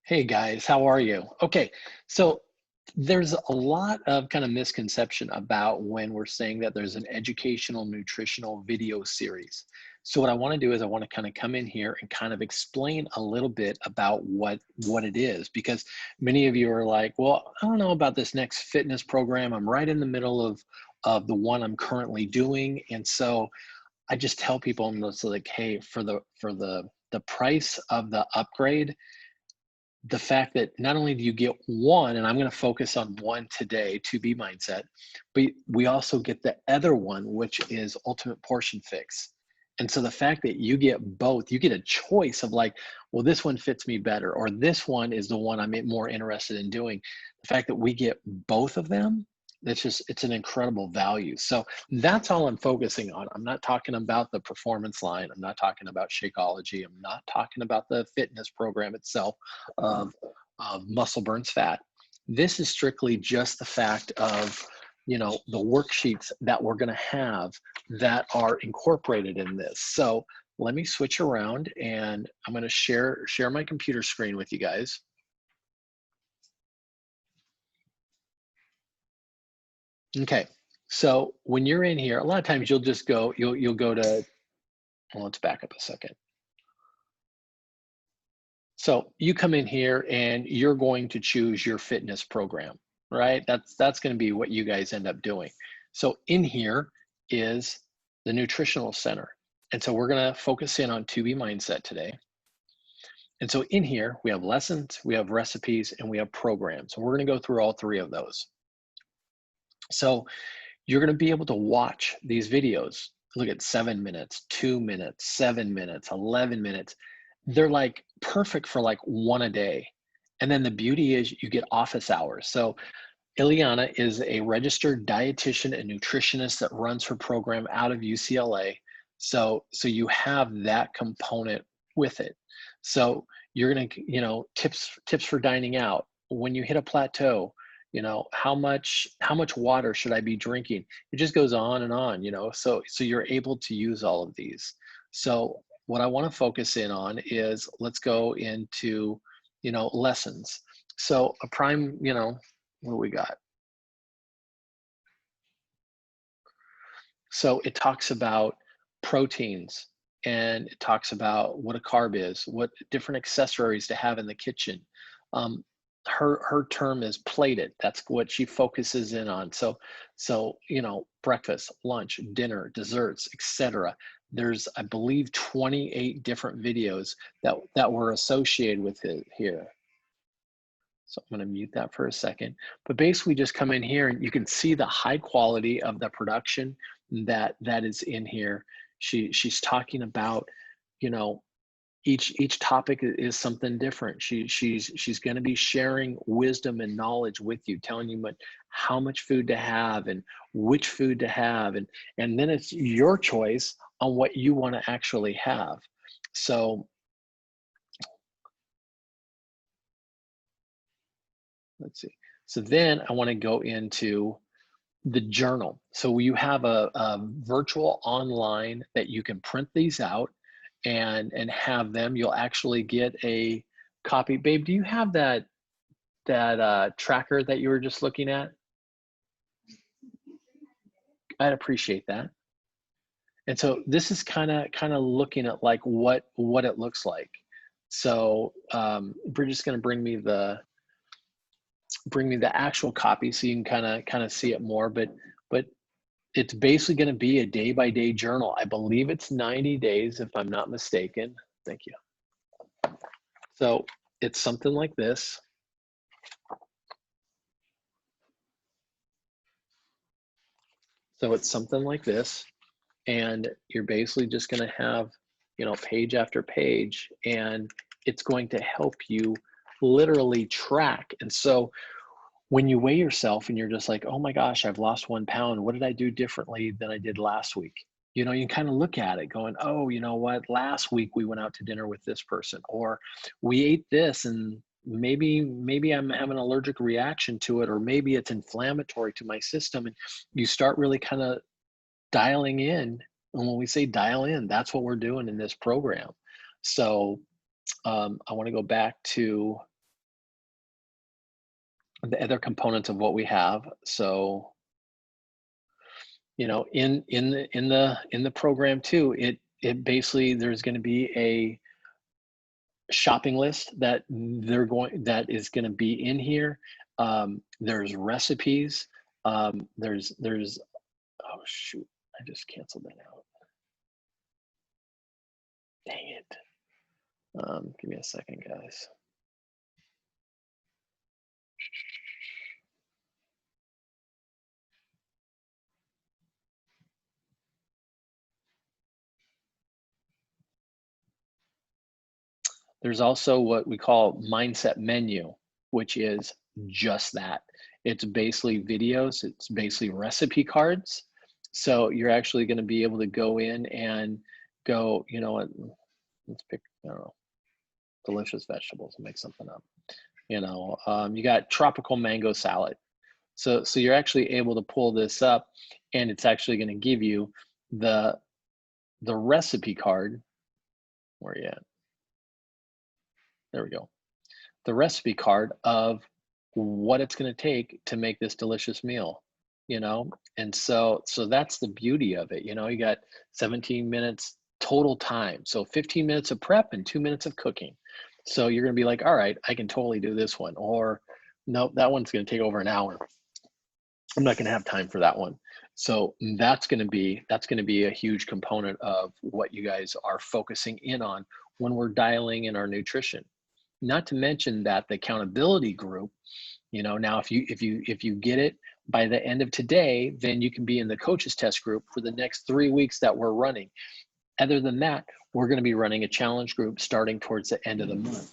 Hey guys, how are you? Okay, so there's a lot of kind of misconception about when we're saying that there's an educational nutritional video series. So what I want to do is I want to kind of come in here and kind of explain a little bit about what it is, because many of you are like, well, I don't know about this next fitness program. I'm right in the middle of the one I'm currently doing, and so I just tell people, I'm just like, hey, for the price of the upgrade, the fact that not only do you get one, and I'm going to focus on one today, to be mindset, but we also get the other one, which is ultimate portion fix. And so the fact that you get both, you get a choice of like, well, this one fits me better, or this one is the one I'm more interested in doing. The fact that we get both of them, that's just, it's an incredible value. So that's all I'm focusing on. I'm not talking about the performance line. I'm not talking about Shakeology. I'm not talking about the fitness program itself of, of muscle burns fat. This is strictly just the fact of, the worksheets that we're going to have that are incorporated in this. So let me switch around and I'm going to share my computer screen with you guys. Okay. So when you're in here, a lot of times you'll just go, you'll go to, well, let's back up a second. So you come in here and you're going to choose your fitness program, right? That's going to be what you guys end up doing. So in here is the nutritional center. And so we're going to focus in on 2B mindset today. And so in here, we have lessons, we have recipes, and we have programs. And we're going to go through all three of those. So you're going to be able to watch these videos. Look at 7 minutes, 2 minutes, 7 minutes, 11 minutes. They're like perfect for like one a day. And then the beauty is you get office hours. So Ileana is a registered dietitian and nutritionist that runs her program out of UCLA. So you have that component with it. So you're gonna, tips for dining out. When you hit a plateau, how much water should I be drinking? It just goes on and on, so you're able to use all of these. So what I want to focus in on is, let's go into, lessons. So a prime, what do we got? So it talks about proteins, and it talks about what a carb is, what different accessories to have in the kitchen. Um, her term is plated. That's what she focuses in on. So breakfast, lunch, dinner, desserts, etc. There's, I believe, 28 different videos that were associated with it here. So I'm going to mute that for a second. But basically just come in here and you can see the high quality of the production that is in here. She's talking about, you know, each topic is something different. She's going to be sharing wisdom and knowledge with you, telling you how much food to have and which food to have, and then it's your choice on what you want to actually have. So let's see. So then I want to go into the journal. So you have a virtual online that you can print these out and have them. You'll actually get a copy. Babe, do you have that tracker that you were just looking at? I'd appreciate that. And so this is kind of looking at like what it looks like. So Bridget's going to bring me the actual copy so you can kind of see it more. But it's basically going to be a day by day journal. I believe it's 90 days, if I'm not mistaken. Thank you. So it's something like this. So it's something like this. And you're basically just going to have, page after page, and it's going to help you literally track. And so when you weigh yourself and you're just like, oh my gosh, I've lost 1 pound. What did I do differently than I did last week? You kind of look at it going, oh, you know what? Last week we went out to dinner with this person, or we ate this and maybe I'm having an allergic reaction to it, or maybe it's inflammatory to my system. And you start really kind of dialing in. And when we say dial in, that's what we're doing in this program. So I want to go back to the other components of what we have. So, in the program too, it basically there's going to be a shopping list that is going to be in here. There's recipes. There's oh shoot, I just canceled that out. Dang it. Give me a second, guys. There's also what we call mindset menu, which is just that. It's basically videos, it's basically recipe cards. So you're actually going to be able to go in and go, you know what, let's pick, I don't know, delicious vegetables and make something up. You got tropical mango salad. So you're actually able to pull this up, and it's actually going to give you the the recipe card. Where you at? There we go. The recipe card of what it's going to take to make this delicious meal, you know? And so that's the beauty of it. You got 17 minutes total time. So 15 minutes of prep and 2 minutes of cooking. So you're going to be like, all right, I can totally do this one. Or nope, that one's going to take over an hour. I'm not going to have time for that one. So that's going to be a huge component of what you guys are focusing in on when we're dialing in our nutrition. Not to mention that the accountability group, now if you get it by the end of today, then you can be in the coaches test group for the next 3 weeks that we're running. Other than that, we're going to be running a challenge group starting towards the end of the month.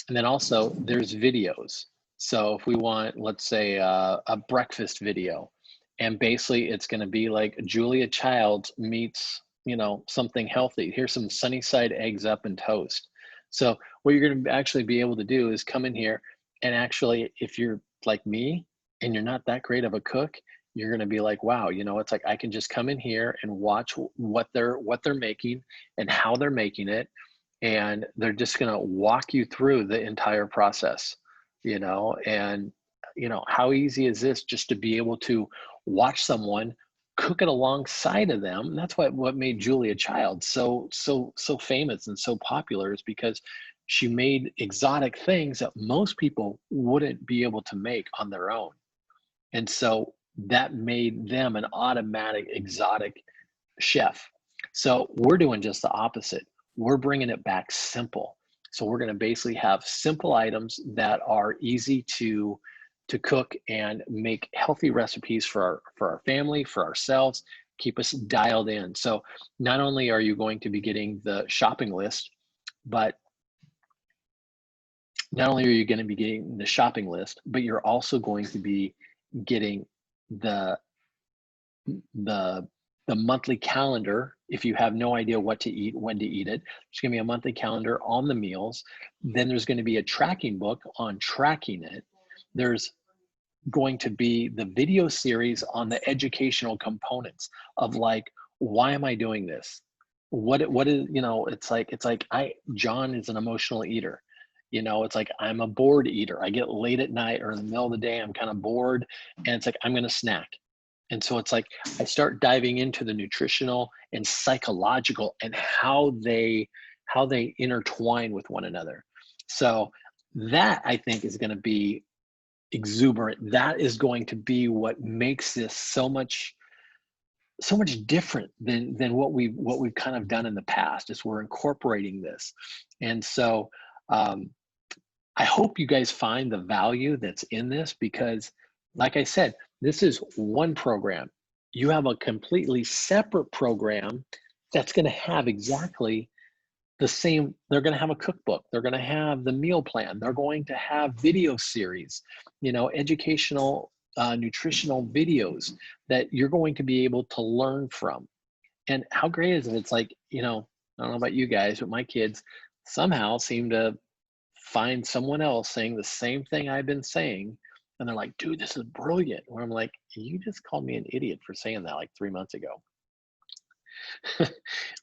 And then also there's videos. So if we want, let's say, a breakfast video, and basically it's going to be like Julia Childs meets, something healthy. Here's some sunny side eggs up and toast. So what you're going to actually be able to do is come in here and actually, if you're like me and you're not that great of a cook, you're going to be like, wow, it's like I can just come in here and watch what they're making and how they're making it, and they're just going to walk you through the entire process. And how easy is this, just to be able to watch someone cook it alongside of them. And that's what made Julia Child so famous and so popular, is because she made exotic things that most people wouldn't be able to make on their own. And so that made them an automatic exotic chef. So we're doing just the opposite. We're bringing it back simple. So we're going to basically have simple items that are easy to cook and make healthy recipes for our family, for ourselves, keep us dialed in. So not only are you going to be getting the shopping list, but not only are you going to be getting the shopping list, but you're also going to be getting the the the monthly calendar. If you have no idea what to eat, when to eat it, there's going to be a monthly calendar on the meals. Then there's going to be a tracking book on tracking it. There's going to be the video series on the educational components of, like, why am I doing this? What is, it's like John is an emotional eater. It's like I'm a bored eater. I get late at night or in the middle of the day, I'm kind of bored, and it's like I'm going to snack. And so it's like I start diving into the nutritional and psychological and how they intertwine with one another. So that, I think, is going to be exuberant. That is going to be what makes this so much different than what we've kind of done in the past, is we're incorporating this. And so um, I hope you guys find the value that's in this, because, like I said, this is one program. You have a completely separate program that's going to have exactly the same. They're going to have a cookbook. They're going to have the meal plan. They're going to have video series, educational, nutritional videos that you're going to be able to learn from. And how great is it? It's like, I don't know about you guys, but my kids somehow seem to find someone else saying the same thing I've been saying. And they're like, dude, this is brilliant. Where I'm like, you just called me an idiot for saying that like 3 months ago.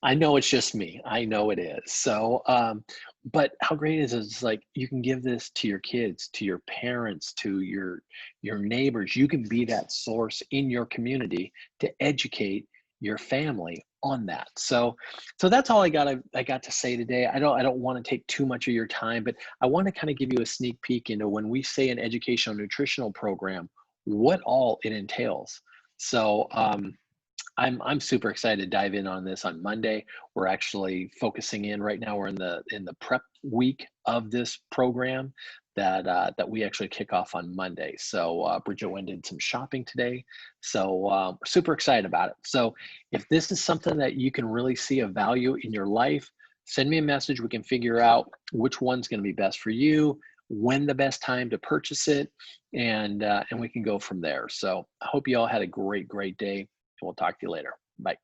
I know it's just me. I know it is. So, but how great is it? It's like you can give this to your kids, to your parents, to your neighbors. You can be that source in your community to educate your family on that. So that's all I got to say today. I don't want to take too much of your time, but I want to kind of give you a sneak peek into when we say an educational nutritional program, what all it entails. So I'm super excited to dive in on this on Monday. We're actually focusing in right now. We're in the prep week of this program that we actually kick off on Monday. So Bridget went did some shopping today. So we're super excited about it. So if this is something that you can really see a value in your life, send me a message. We can figure out which one's going to be best for you, when the best time to purchase it, and we can go from there. So I hope you all had a great day. We'll talk to you later. Bye.